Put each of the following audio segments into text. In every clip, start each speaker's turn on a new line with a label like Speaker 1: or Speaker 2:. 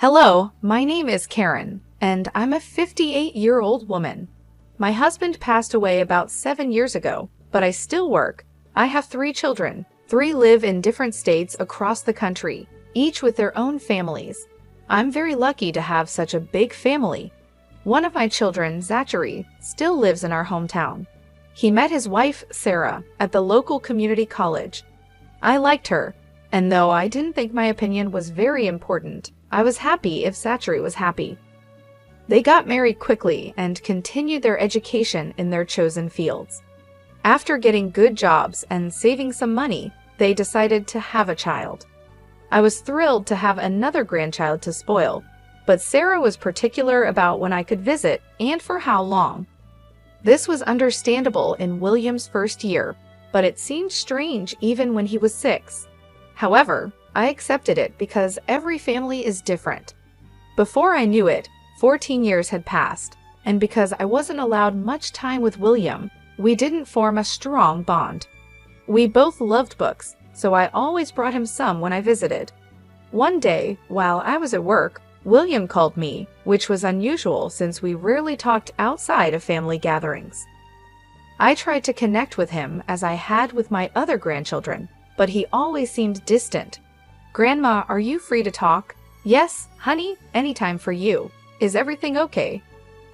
Speaker 1: Hello, my name is Karen, and I'm a 58-year-old woman. My husband passed away about 7 years ago, but I still work. I have 3 children. 3 live in different states across the country, each with their own families. I'm very lucky to have such a big family. One of my children, Zachary, still lives in our hometown. He met his wife, Sarah, at the local community college. I liked her, and though I didn't think my opinion was very important, I was happy if Zachary was happy. They got married quickly and continued their education in their chosen fields. After getting good jobs and saving some money, they decided to have a child. I was thrilled to have another grandchild to spoil, but Sarah was particular about when I could visit and for how long. This was understandable in William's first year, but it seemed strange even when he was 6. However, I accepted it because every family is different. Before I knew it, 14 years had passed, and because I wasn't allowed much time with William, we didn't form a strong bond. We both loved books, so I always brought him some when I visited. One day, while I was at work, William called me, which was unusual since we rarely talked outside of family gatherings. I tried to connect with him as I had with my other grandchildren, but he always seemed distant. "Grandma, are you free to talk?" "Yes, honey, anytime for you." "Is everything okay?"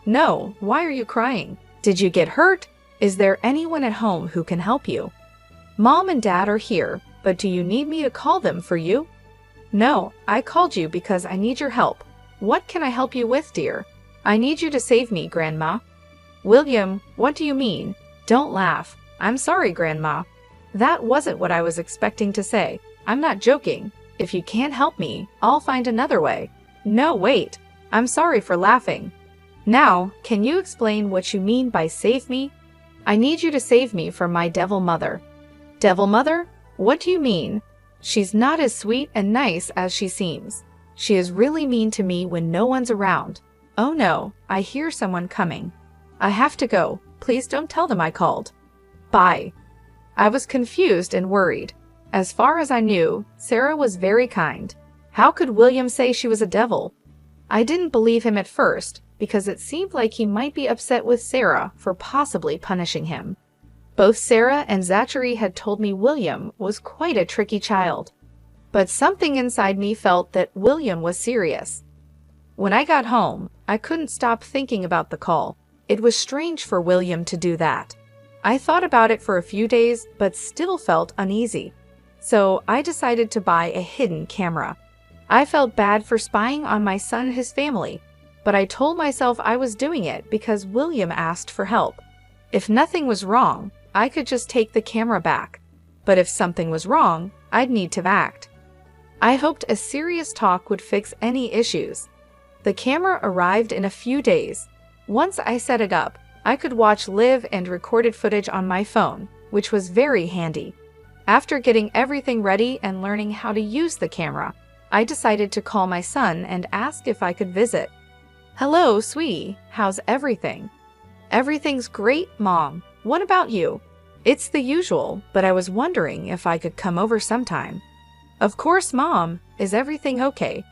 Speaker 1: "No, why are you crying? Did you get hurt? Is there anyone at home who can help you?" "Mom and Dad are here, but do you need me to call them for you?" "No, I called you because I need your help." "What can I help you with, dear?" "I need you to save me, Grandma." "William, what do you mean?" "Don't laugh. I'm sorry, Grandma. That wasn't what I was expecting to say. I'm not joking. If you can't help me, I'll find another way." "No, wait. I'm sorry for laughing. Now, can you explain what you mean by save me?" "I need you to save me from my devil mother." "Devil mother? What do you mean?" "She's not as sweet and nice as she seems. She is really mean to me when no one's around." "Oh no, I hear someone coming. I have to go. Please don't tell them I called. Bye." I was confused and worried. As far as I knew, Sarah was very kind. How could William say she was a devil? I didn't believe him at first, because it seemed like he might be upset with Sarah for possibly punishing him. Both Sarah and Zachary had told me William was quite a tricky child. But something inside me felt that William was serious. When I got home, I couldn't stop thinking about the call. It was strange for William to do that. I thought about it for a few days, but still felt uneasy. So I decided to buy a hidden camera. I felt bad for spying on my son and his family, but I told myself I was doing it because William asked for help. If nothing was wrong, I could just take the camera back. But if something was wrong, I'd need to act. I hoped a serious talk would fix any issues. The camera arrived in a few days. Once I set it up, I could watch live and recorded footage on my phone, which was very handy. After getting everything ready and learning how to use the camera, I decided to call my son and ask if I could visit. "Hello, sweetie. How's everything?" "Everything's great, Mom. What about you?" "It's the usual, but I was wondering if I could come over sometime." "Of course, Mom. Is everything okay?"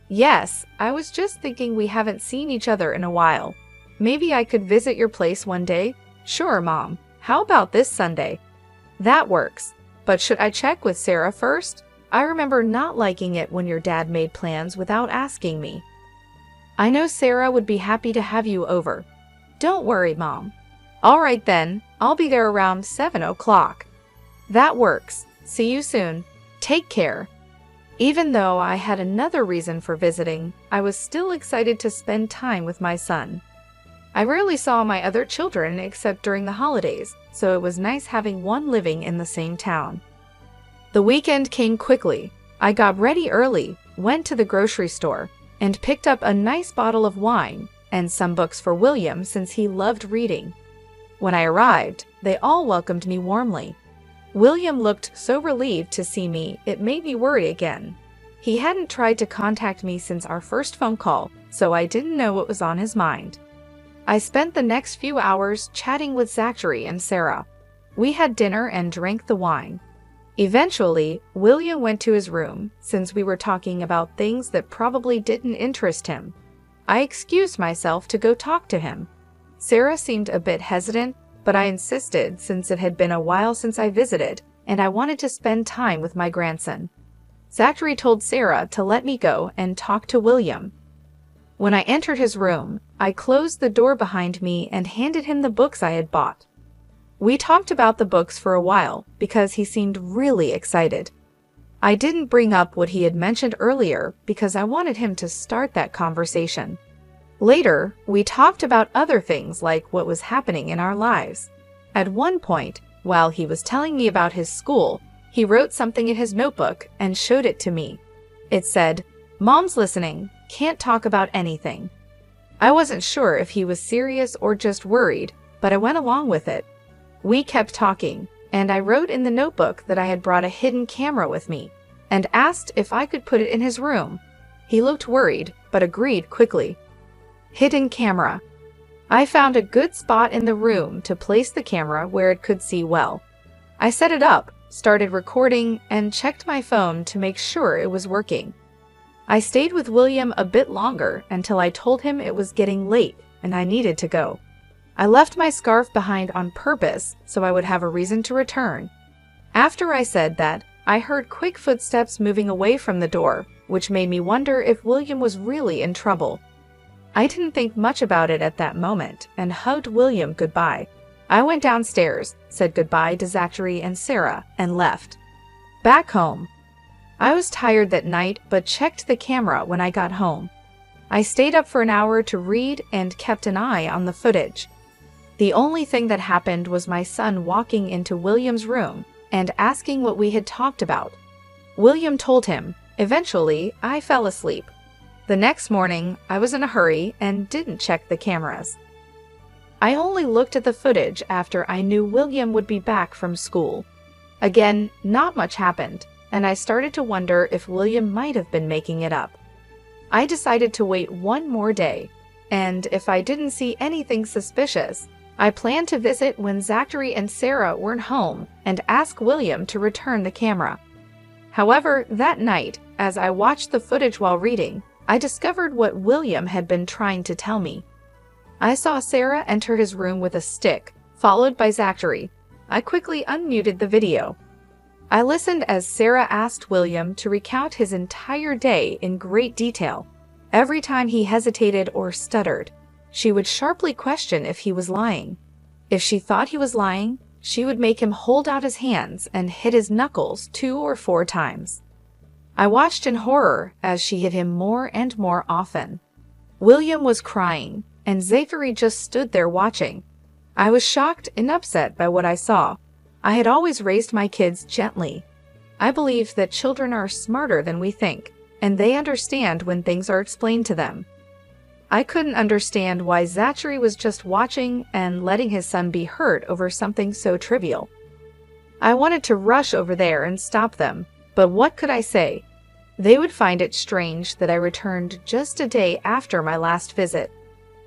Speaker 1: "Yes, I was just thinking we haven't seen each other in a while. Maybe I could visit your place one day?" "Sure, Mom. How about this Sunday?" "That works. But should I check with Sarah first? I remember not liking it when your dad made plans without asking me." "I know Sarah would be happy to have you over." "Don't worry, Mom." "All right then, I'll be there around 7 o'clock." "That works. See you soon. Take care." Even though I had another reason for visiting, I was still excited to spend time with my son. I rarely saw my other children except during the holidays, so it was nice having one living in the same town. The weekend came quickly. I got ready early, went to the grocery store, and picked up a nice bottle of wine and some books for William since he loved reading. When I arrived, they all welcomed me warmly. William looked so relieved to see me, it made me worry again. He hadn't tried to contact me since our first phone call, so I didn't know what was on his mind. I spent the next few hours chatting with Zachary and Sarah. We had dinner and drank the wine. Eventually, William went to his room since we were talking about things that probably didn't interest him. I excused myself to go talk to him. Sarah seemed a bit hesitant, but I insisted since it had been a while since I visited and I wanted to spend time with my grandson. Zachary told Sarah to let me go and talk to William. When I entered his room, I closed the door behind me and handed him the books I had bought. We talked about the books for a while because he seemed really excited. I didn't bring up what he had mentioned earlier because I wanted him to start that conversation. Later, we talked about other things like what was happening in our lives. At one point, while he was telling me about his school, he wrote something in his notebook and showed it to me. It said, "Mom's listening, can't talk about anything." I wasn't sure if he was serious or just worried, but I went along with it. We kept talking, and I wrote in the notebook that I had brought a hidden camera with me and asked if I could put it in his room. He looked worried, but agreed quickly. Hidden camera. I found a good spot in the room to place the camera where it could see well. I set it up, started recording, and checked my phone to make sure it was working. I stayed with William a bit longer until I told him it was getting late and I needed to go. I left my scarf behind on purpose so I would have a reason to return. After I said that, I heard quick footsteps moving away from the door, which made me wonder if William was really in trouble. I didn't think much about it at that moment and hugged William goodbye. I went downstairs, said goodbye to Zachary and Sarah, and left. Back home. I was tired that night but checked the camera when I got home. I stayed up for an hour to read and kept an eye on the footage. The only thing that happened was my son walking into William's room and asking what we had talked about. William told him. Eventually, I fell asleep. The next morning, I was in a hurry and didn't check the cameras. I only looked at the footage after I knew William would be back from school. Again, not much happened, and I started to wonder if William might have been making it up. I decided to wait one more day, and if I didn't see anything suspicious, I planned to visit when Zachary and Sarah weren't home and ask William to return the camera. However, that night, as I watched the footage while reading, I discovered what William had been trying to tell me. I saw Sarah enter his room with a stick, followed by Zachary. I quickly unmuted the video. I listened as Sarah asked William to recount his entire day in great detail. Every time he hesitated or stuttered, she would sharply question if he was lying. If she thought he was lying, she would make him hold out his hands and hit his knuckles 2 or 4 times. I watched in horror as she hit him more and more often. William was crying, and Zachary just stood there watching. I was shocked and upset by what I saw. I had always raised my kids gently. I believe that children are smarter than we think, and they understand when things are explained to them. I couldn't understand why Zachary was just watching and letting his son be hurt over something so trivial. I wanted to rush over there and stop them, but what could I say? They would find it strange that I returned just a day after my last visit.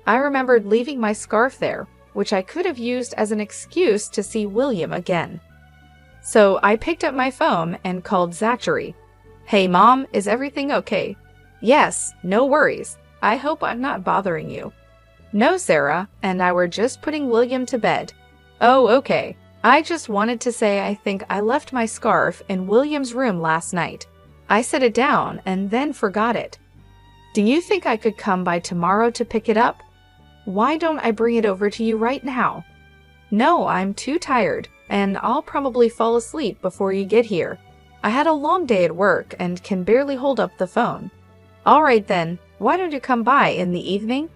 Speaker 1: I remembered leaving my scarf there, which I could have used as an excuse to see William again. So I picked up my phone and called Zachary. "Hey Mom, is everything okay?" "Yes, no worries. I hope I'm not bothering you." "No, Sarah and I were just putting William to bed." "Oh, okay. I just wanted to say I think I left my scarf in William's room last night. I set it down and then forgot it. Do you think I could come by tomorrow to pick it up? Why don't I bring it over to you right now?" "No, I'm too tired, and I'll probably fall asleep before you get here. I had a long day at work and can barely hold up the phone." "All right then, why don't you come by in the evening?"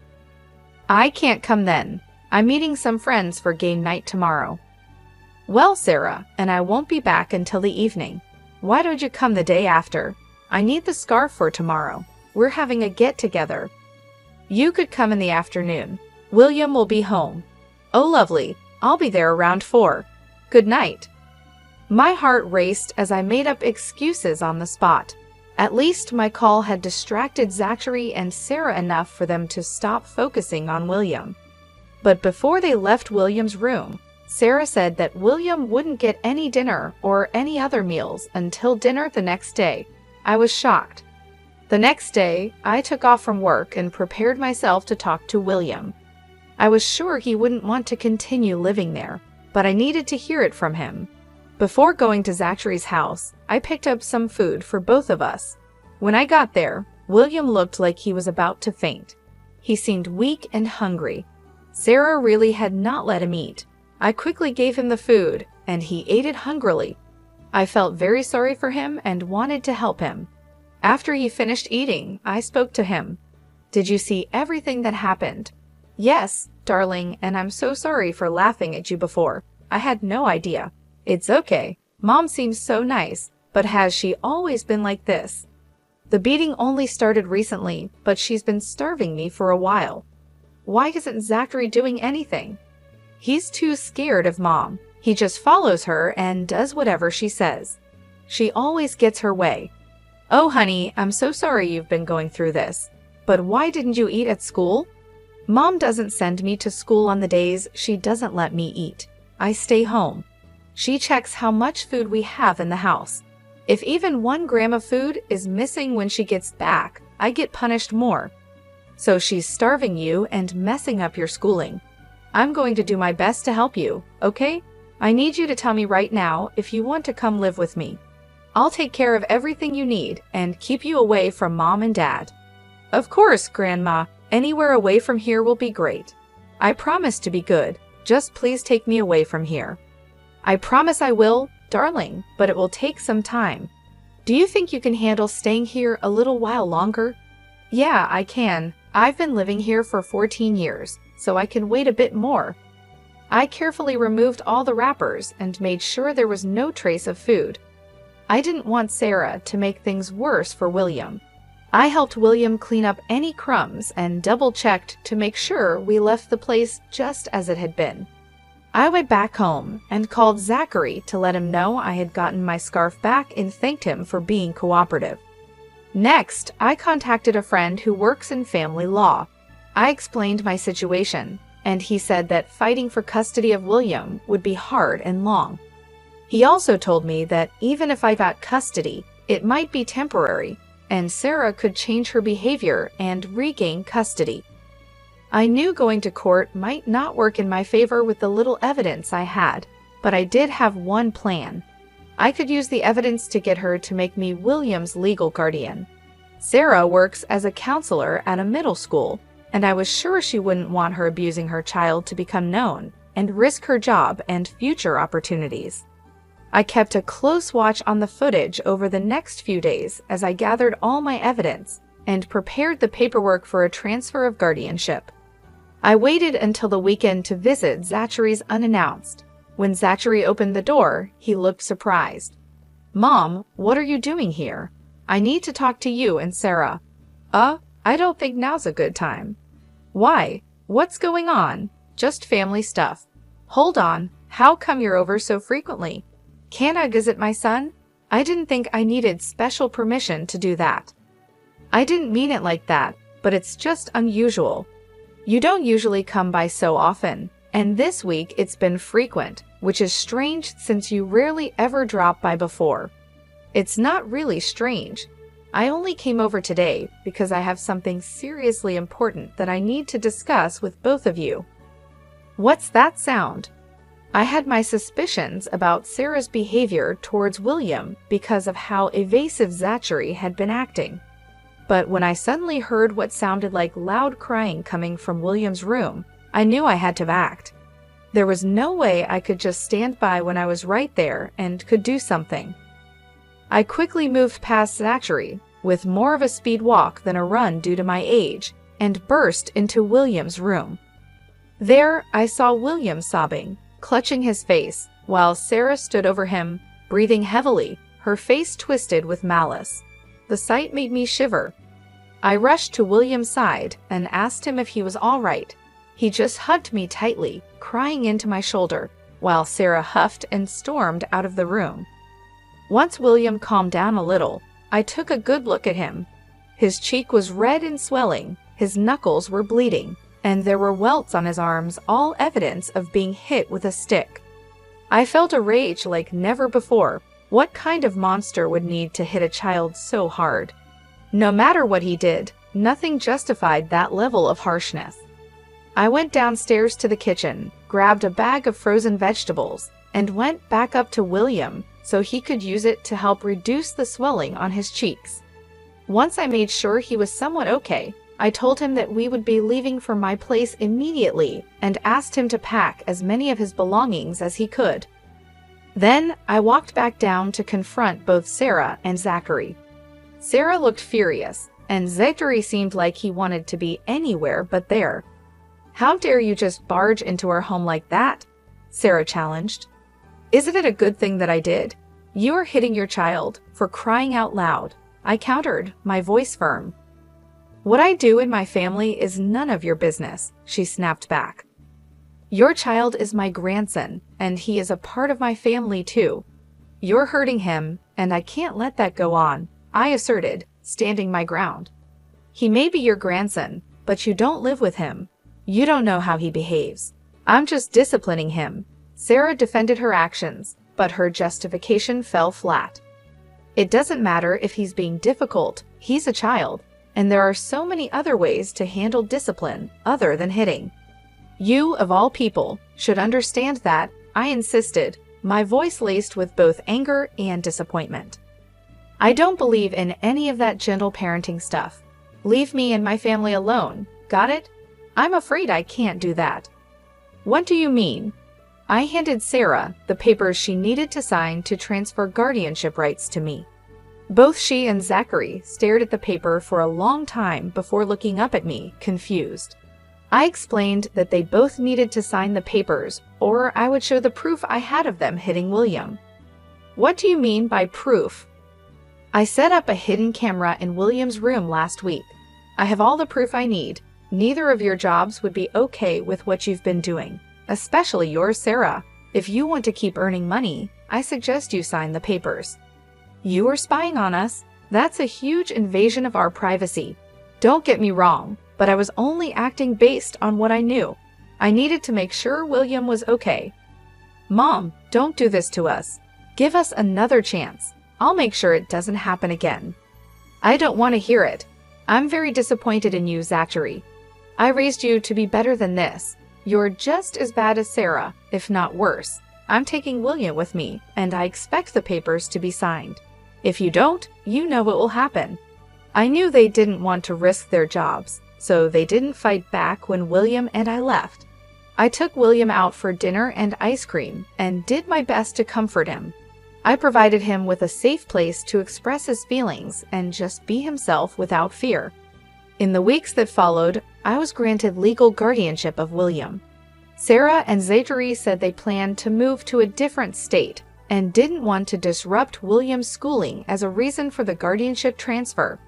Speaker 1: "I can't come then. I'm meeting some friends for game night tomorrow." "Well, Sarah, and I won't be back until the evening. Why don't you come the day after? I need the scarf for tomorrow. We're having a get-together." "You could come in the afternoon. William will be home." "Oh, lovely. I'll be there around 4. Good night." My heart raced as I made up excuses on the spot. At least my call had distracted Zachary and Sarah enough for them to stop focusing on William. But before they left William's room, Sarah said that William wouldn't get any dinner or any other meals until dinner the next day. I was shocked. The next day, I took off from work and prepared myself to talk to William. I was sure he wouldn't want to continue living there, but I needed to hear it from him. Before going to Zachary's house, I picked up some food for both of us. When I got there, William looked like he was about to faint. He seemed weak and hungry. Sarah really had not let him eat. I quickly gave him the food, and he ate it hungrily. I felt very sorry for him and wanted to help him. After he finished eating, I spoke to him. "Did you see everything that happened?" "Yes, darling, and I'm so sorry for laughing at you before. I had no idea." "It's okay. Mom seems so nice, but has she always been like this?" "The beating only started recently, but she's been starving me for a while." "Why isn't Zachary doing anything?" "He's too scared of Mom. He just follows her and does whatever she says. She always gets her way." "Oh, honey, I'm so sorry you've been going through this. But why didn't you eat at school?" "Mom doesn't send me to school on the days she doesn't let me eat. I stay home. She checks how much food we have in the house. If even 1 gram of food is missing when she gets back, I get punished more. So she's starving you and messing up your schooling. I'm going to do my best to help you, okay? I need you to tell me right now if you want to come live with me. I'll take care of everything you need and keep you away from Mom and Dad." "Of course, Grandma. Anywhere away from here will be great. I promise to be good. Just please take me away from here." "I promise I will, darling, but it will take some time. Do you think you can handle staying here a little while longer?" "Yeah, I can. I've been living here for 14 years, so I can wait a bit more." I carefully removed all the wrappers and made sure there was no trace of food. I didn't want Sarah to make things worse for William. I helped William clean up any crumbs and double-checked to make sure we left the place just as it had been. I went back home and called Zachary to let him know I had gotten my scarf back and thanked him for being cooperative. Next, I contacted a friend who works in family law. I explained my situation, and he said that fighting for custody of William would be hard and long. He also told me that even if I got custody, it might be temporary, and Sarah could change her behavior and regain custody. I knew going to court might not work in my favor with the little evidence I had, but I did have one plan. I could use the evidence to get her to make me William's legal guardian. Sarah works as a counselor at a middle school, and I was sure she wouldn't want her abusing her child to become known and risk her job and future opportunities. I kept a close watch on the footage over the next few days as I gathered all my evidence and prepared the paperwork for a transfer of guardianship. I waited until the weekend to visit Zachary's unannounced. When Zachary opened the door, he looked surprised. "Mom, what are you doing here? I need to talk to you and Sarah." I don't think now's a good time." "Why? What's going on?" "Just family stuff." "Hold on, how come you're over so frequently? Can I visit my son?" "I didn't think I needed special permission to do that." "I didn't mean it like that, but it's just unusual. You don't usually come by so often, and this week it's been frequent, which is strange since you rarely ever drop by before." "It's not really strange. I only came over today because I have something seriously important that I need to discuss with both of you." "What's that sound?" I had my suspicions about Sarah's behavior towards William because of how evasive Zachary had been acting. But when I suddenly heard what sounded like loud crying coming from William's room, I knew I had to act. There was no way I could just stand by when I was right there and could do something. I quickly moved past Zachary, with more of a speed walk than a run due to my age, and burst into William's room. There, I saw William sobbing, clutching his face, while Sarah stood over him, breathing heavily, her face twisted with malice. The sight made me shiver. I rushed to William's side and asked him if he was all right. He just hugged me tightly, crying into my shoulder, while Sarah huffed and stormed out of the room. Once William calmed down a little, I took a good look at him. His cheek was red and swelling, his knuckles were bleeding, and there were welts on his arms, all evidence of being hit with a stick. I felt a rage like never before. What kind of monster would need to hit a child so hard? No matter what he did, nothing justified that level of harshness. I went downstairs to the kitchen, grabbed a bag of frozen vegetables, and went back up to William so he could use it to help reduce the swelling on his cheeks. Once I made sure he was somewhat okay, I told him that we would be leaving for my place immediately and asked him to pack as many of his belongings as he could. Then I walked back down to confront both Sarah and Zachary. Sarah looked furious, and Zachary seemed like he wanted to be anywhere but there. "How dare you just barge into our home like that?" Sarah challenged. "Isn't it a good thing that I did? You are hitting your child, for crying out loud," I countered, my voice firm. "What I do in my family is none of your business," she snapped back. "Your child is my grandson, and he is a part of my family too. You're hurting him, and I can't let that go on," I asserted, standing my ground. "He may be your grandson, but you don't live with him. You don't know how he behaves. I'm just disciplining him." Sarah defended her actions, but her justification fell flat. "It doesn't matter if he's being difficult, he's a child, and there are so many other ways to handle discipline other than hitting. You, of all people, should understand that," I insisted, my voice laced with both anger and disappointment. "I don't believe in any of that gentle parenting stuff. Leave me and my family alone, got it? I'm afraid I can't do that." "What do you mean?" I handed Sarah the papers she needed to sign to transfer guardianship rights to me. Both she and Zachary stared at the paper for a long time before looking up at me, confused. I explained that they both needed to sign the papers, or I would show the proof I had of them hitting William. "What do you mean by proof?" "I set up a hidden camera in William's room last week. I have all the proof I need. Neither of your jobs would be okay with what you've been doing. Especially yours, Sarah. If you want to keep earning money, I suggest you sign the papers. You are spying on us. That's a huge invasion of our privacy. Don't get me wrong, but I was only acting based on what I knew. I needed to make sure William was okay." "Mom, don't do this to us. Give us another chance. I'll make sure it doesn't happen again." "I don't want to hear it. I'm very disappointed in you, Zachary. I raised you to be better than this. You're just as bad as Sarah, if not worse. I'm taking William with me, and I expect the papers to be signed. If you don't, you know what will happen." I knew they didn't want to risk their jobs, so they didn't fight back when William and I left. I took William out for dinner and ice cream and did my best to comfort him. I provided him with a safe place to express his feelings and just be himself without fear. In the weeks that followed, I was granted legal guardianship of William. Sarah and Zachary said they planned to move to a different state and didn't want to disrupt William's schooling as a reason for the guardianship transfer.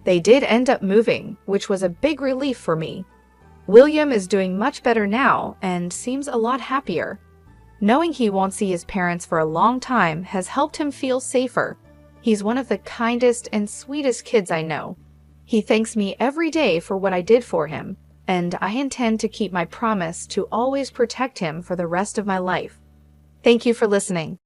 Speaker 1: They did end up moving, which was a big relief for me. William is doing much better now and seems a lot happier. Knowing he won't see his parents for a long time has helped him feel safer. He's one of the kindest and sweetest kids I know. He thanks me every day for what I did for him, and I intend to keep my promise to always protect him for the rest of my life. Thank you for listening.